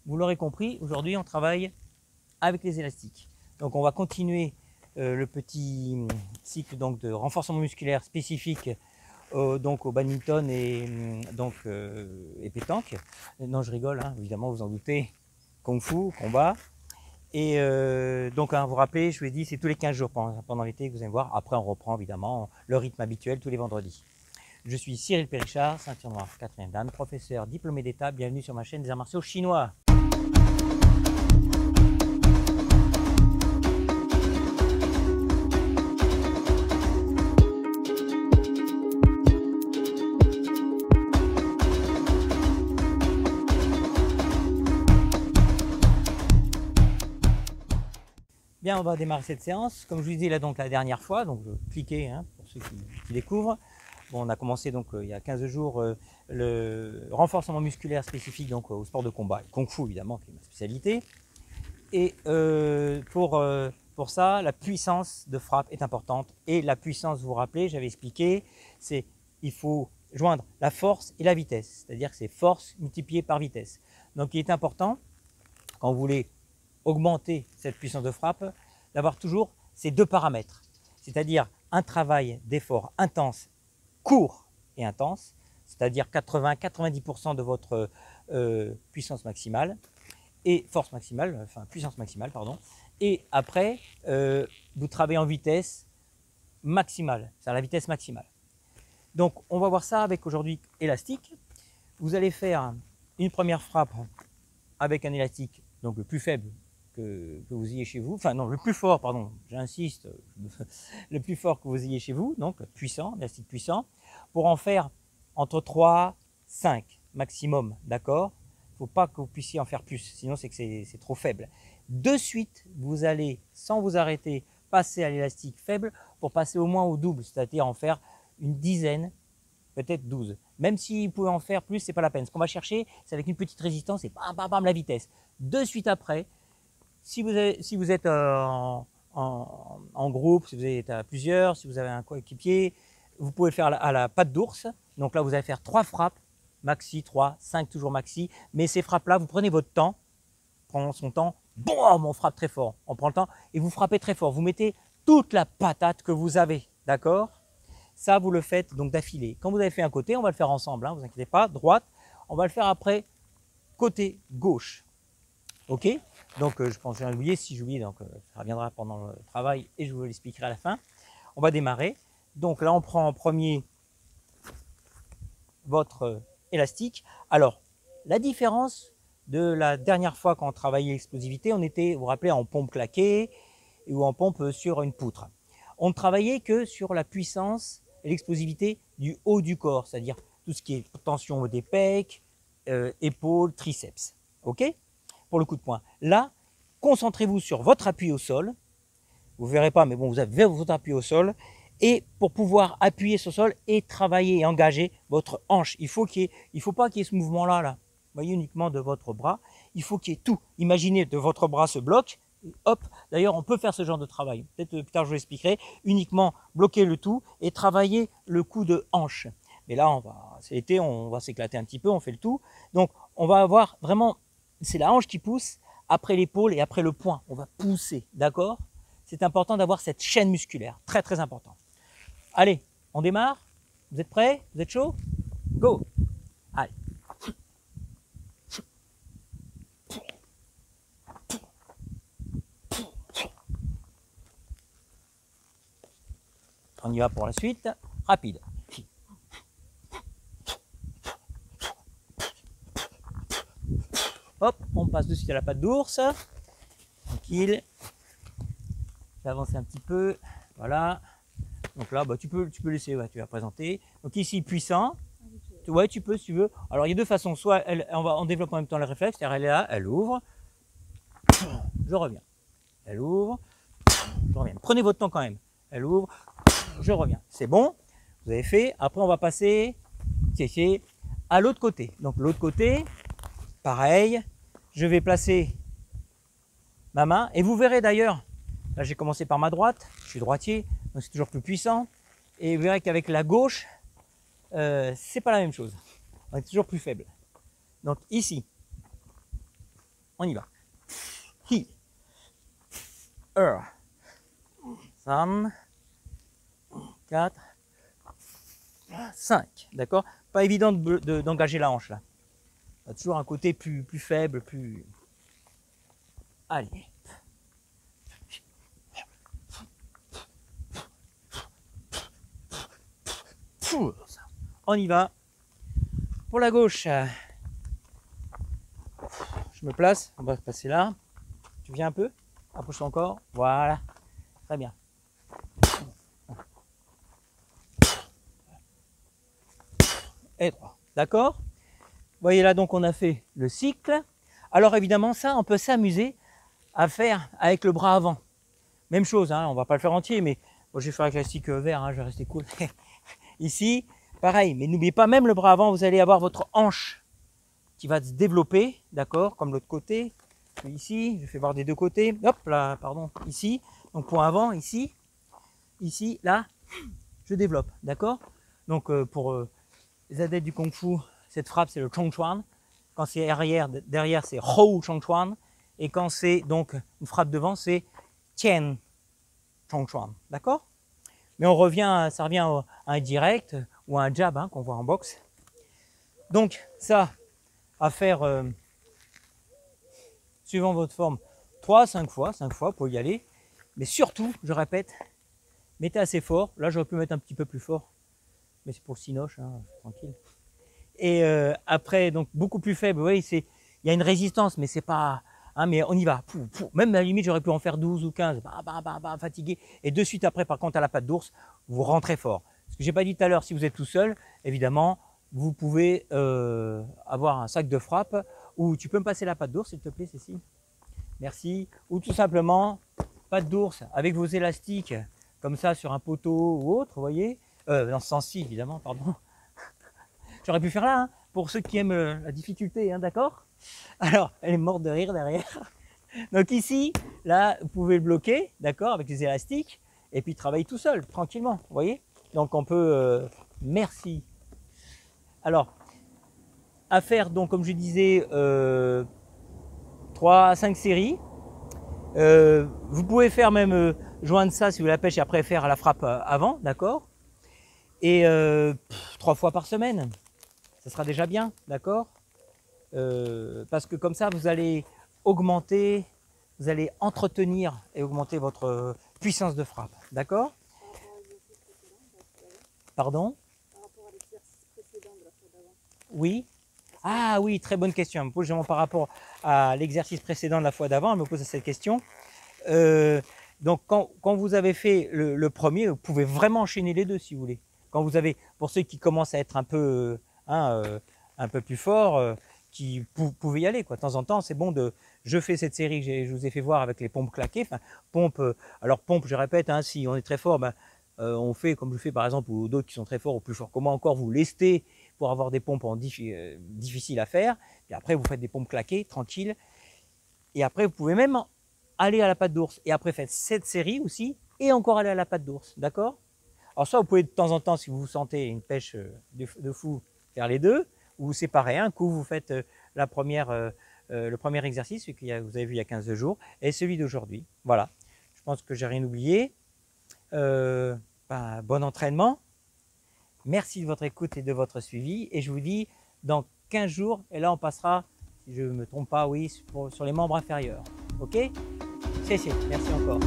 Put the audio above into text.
vous l'aurez compris, aujourd'hui on travaille avec les élastiques. Donc on va continuer le petit cycle donc, de renforcement musculaire spécifique donc au badminton et pétanque. Non, je rigole, hein, évidemment, vous en doutez. Kung Fu, combat. Et donc, vous rappelez, je vous ai dit, c'est tous les 15 jours pendant l'été que vous allez voir. Après, on reprend évidemment le rythme habituel tous les vendredis. Je suis Cyril Périchard, ceinture noire 4e dan, professeur diplômé d'État. Bienvenue sur ma chaîne des arts martiaux chinois. Bien, on va démarrer cette séance. Comme je vous disais là donc la dernière fois, donc cliquez hein, pour ceux qui découvrent. Bon, on a commencé donc il y a 15 jours le renforcement musculaire spécifique donc au sport de combat, Kung Fu évidemment qui est ma spécialité. Et pour ça, la puissance de frappe est importante. Et la puissance, vous vous rappelez, j'avais expliqué, c'est il faut joindre la force et la vitesse, c'est-à-dire que c'est force multipliée par vitesse. Donc il est important quand vous voulez augmenter cette puissance de frappe, d'avoir toujours ces deux paramètres, c'est-à-dire un travail d'effort intense, court et intense, c'est-à-dire 80-90% de votre puissance maximale, et force maximale, enfin puissance maximale, pardon, et après, vous travaillez en vitesse maximale, c'est-à-dire la vitesse maximale. Donc, on va voir ça avec aujourd'hui élastique. Vous allez faire une première frappe avec un élastique, donc le plus faible que vous ayez chez vous, enfin non, le plus fort, pardon, j'insiste, le plus fort que vous ayez chez vous, donc puissant, élastique puissant, pour en faire entre 3, 5 maximum, d'accord? Il ne faut pas que vous puissiez en faire plus, sinon c'est que c'est trop faible. De suite, vous allez, sans vous arrêter, passer à l'élastique faible pour passer au moins au double, c'est-à-dire en faire une dizaine, peut-être 12. Même si vous pouvez en faire plus, ce n'est pas la peine. Ce qu'on va chercher, c'est avec une petite résistance et bam, bam, bam, la vitesse. De suite après, si vous êtes en groupe, si vous êtes à plusieurs, si vous avez un coéquipier, vous pouvez le faire à la patte d'ours. Donc là, vous allez faire 3 frappes, maxi, 3, 5 toujours maxi. Mais ces frappes-là, vous prenez votre temps, prenez son temps, boum, on frappe très fort. On prend le temps et vous frappez très fort. Vous mettez toute la patate que vous avez, d'accord? Ça, vous le faites donc d'affilée. Quand vous avez fait un côté, on va le faire ensemble, hein, vous inquiétez pas, droite. On va le faire après, côté gauche. Ok? Donc, je pense que j'ai oublié, si j'oublie, donc ça reviendra pendant le travail et je vous l'expliquerai à la fin. On va démarrer. Donc là, on prend en premier votre élastique. Alors, la différence de la dernière fois quand on travaillait l'explosivité, on était, vous vous rappelez, en pompe claquée ou en pompe sur une poutre. On ne travaillait que sur la puissance et l'explosivité du haut du corps, c'est-à-dire tout ce qui est tension des pecs, épaules, triceps. Ok? Pour le coup de poing. Là, concentrez-vous sur votre appui au sol. Vous ne verrez pas, mais bon, vous avez votre appui au sol. Et pour pouvoir appuyer sur le sol et travailler et engager votre hanche, il ne faut pas qu'il y ait ce mouvement-là, là. Vous voyez, uniquement de votre bras. Il faut qu'il y ait tout. Imaginez que votre bras se bloque. Hop, d'ailleurs, on peut faire ce genre de travail. Peut-être plus tard, je vous l'expliquerai. Uniquement bloquer le tout et travailler le coup de hanche. Mais là, c'est l'été, on va s'éclater un petit peu, on fait le tout. Donc, on va avoir vraiment... C'est la hanche qui pousse, après l'épaule et après le poing. On va pousser, d'accord? C'est important d'avoir cette chaîne musculaire, très très important. Allez, on démarre? Vous êtes prêts? Vous êtes chaud? Go! Allez. On y va pour la suite. Rapide. Hop, on passe de suite à la patte d'ours. Tranquille. Je vais avancer un petit peu. Voilà. Donc là, bah, tu peux laisser, ouais, tu vas présenter. Donc ici, puissant. Ouais, tu peux si tu veux. Alors il y a deux façons. Soit on développe en même temps le réflexe, c'est-à-dire elle est là, elle ouvre. Je reviens. Elle ouvre. Je reviens. Prenez votre temps quand même. Elle ouvre. Je reviens. C'est bon. Vous avez fait. Après, on va passer à l'autre côté. Donc l'autre côté. Pareil, je vais placer ma main et vous verrez d'ailleurs, là j'ai commencé par ma droite, je suis droitier, donc c'est toujours plus puissant. Et vous verrez qu'avec la gauche, c'est pas la même chose, on est toujours plus faible. Donc ici, on y va. Hi. 3, 4, 5. D'accord? Pas évident d'engager la hanche là. Il y a toujours un côté plus faible, plus... Allez. On y va. Pour la gauche, je me place. On va passer là. Tu viens un peu? Approche-toi encore. Voilà. Très bien. Et 3. D'accord? Vous voyez là, donc on a fait le cycle. Alors évidemment, ça, on peut s'amuser à faire avec le bras avant. Même chose, hein, on va pas le faire entier, mais bon, je vais faire avec l'élastique vert, hein, je vais rester cool. Ici, pareil, mais n'oubliez pas, même le bras avant, vous allez avoir votre hanche qui va se développer, d'accord, comme l'autre côté. Ici, je fais voir des deux côtés. Hop là, pardon, ici. Donc point avant, ici, là, je développe, d'accord. Donc pour les adeptes du Kung Fu, cette frappe, c'est le Chong Chuan. Quand c'est derrière, c'est Hou Chong Chuan. Et quand c'est donc une frappe devant, c'est Tien Chong Chuan, d'accord. Mais on revient, ça revient à un direct ou à un jab, hein, qu'on voit en boxe. Donc ça, à faire suivant votre forme, 5 fois, pour y aller. Mais surtout, je répète, mettez assez fort. Là, j'aurais pu mettre un petit peu plus fort, mais c'est pour le cinoche, hein, tranquille. Et après, donc beaucoup plus faible, oui, il y a une résistance, mais c'est pas... Hein, mais on y va. Même à la limite, j'aurais pu en faire 12 ou 15, fatigué. Et de suite après, par contre, à la patte d'ours, vous rentrez fort. Ce que j'ai pas dit tout à l'heure, si vous êtes tout seul, évidemment, vous pouvez avoir un sac de frappe, ou tu peux me passer la patte d'ours, s'il te plaît, Cécile. Merci. Ou tout simplement, patte d'ours avec vos élastiques, comme ça, sur un poteau ou autre, vous voyez. Dans ce sens-ci, évidemment, pardon. J'aurais pu faire là, hein, pour ceux qui aiment la difficulté, hein, d'accord? Alors, elle est morte de rire derrière. Donc ici, là, vous pouvez le bloquer, d'accord, avec les élastiques, et puis travailler tout seul, tranquillement, vous voyez. Donc on peut... merci. Alors, à faire, donc, comme je disais, 3 à 5 séries. Vous pouvez faire même joindre ça si vous la pêche et après faire la frappe avant, d'accord. Et 3 fois par semaine, ça sera déjà bien, d'accord. Parce que comme ça, vous allez augmenter, vous allez entretenir et augmenter votre puissance de frappe, d'accord. Pardon? Par rapport à l'exercice précédent de la fois d'avant. Oui. Ah oui, très bonne question. Elle me pose justement par rapport à l'exercice précédent de la fois d'avant, elle me pose cette question. Donc quand vous avez fait le premier, vous pouvez vraiment enchaîner les deux si vous voulez. Quand vous avez, pour ceux qui commencent à être un peu plus forts, vous pouvez y aller, quoi. De temps en temps, c'est bon de... Je fais cette série que je vous ai fait voir avec les pompes claquées. Enfin, alors pompe, je répète, hein, si on est très fort, ben, on fait comme je fais par exemple, ou d'autres qui sont très forts ou plus forts que moi encore, vous lestez pour avoir des pompes difficiles à faire. Et après, vous faites des pompes claquées, tranquille. Et après, vous pouvez même aller à la patte d'ours. Et après, faites cette série aussi, et encore aller à la patte d'ours, d'accord? Alors ça, vous pouvez de temps en temps, si vous sentez une pêche de fou, faire les deux, ou vous séparez. Un coup, vous faites le premier exercice, celui que vous avez vu il y a 15 jours, et celui d'aujourd'hui. Voilà, je pense que j'ai rien oublié. Bon entraînement. Merci de votre écoute et de votre suivi. Et je vous dis dans 15 jours, et là on passera, si je ne me trompe pas, oui, sur les membres inférieurs. Ok? C'est, merci encore.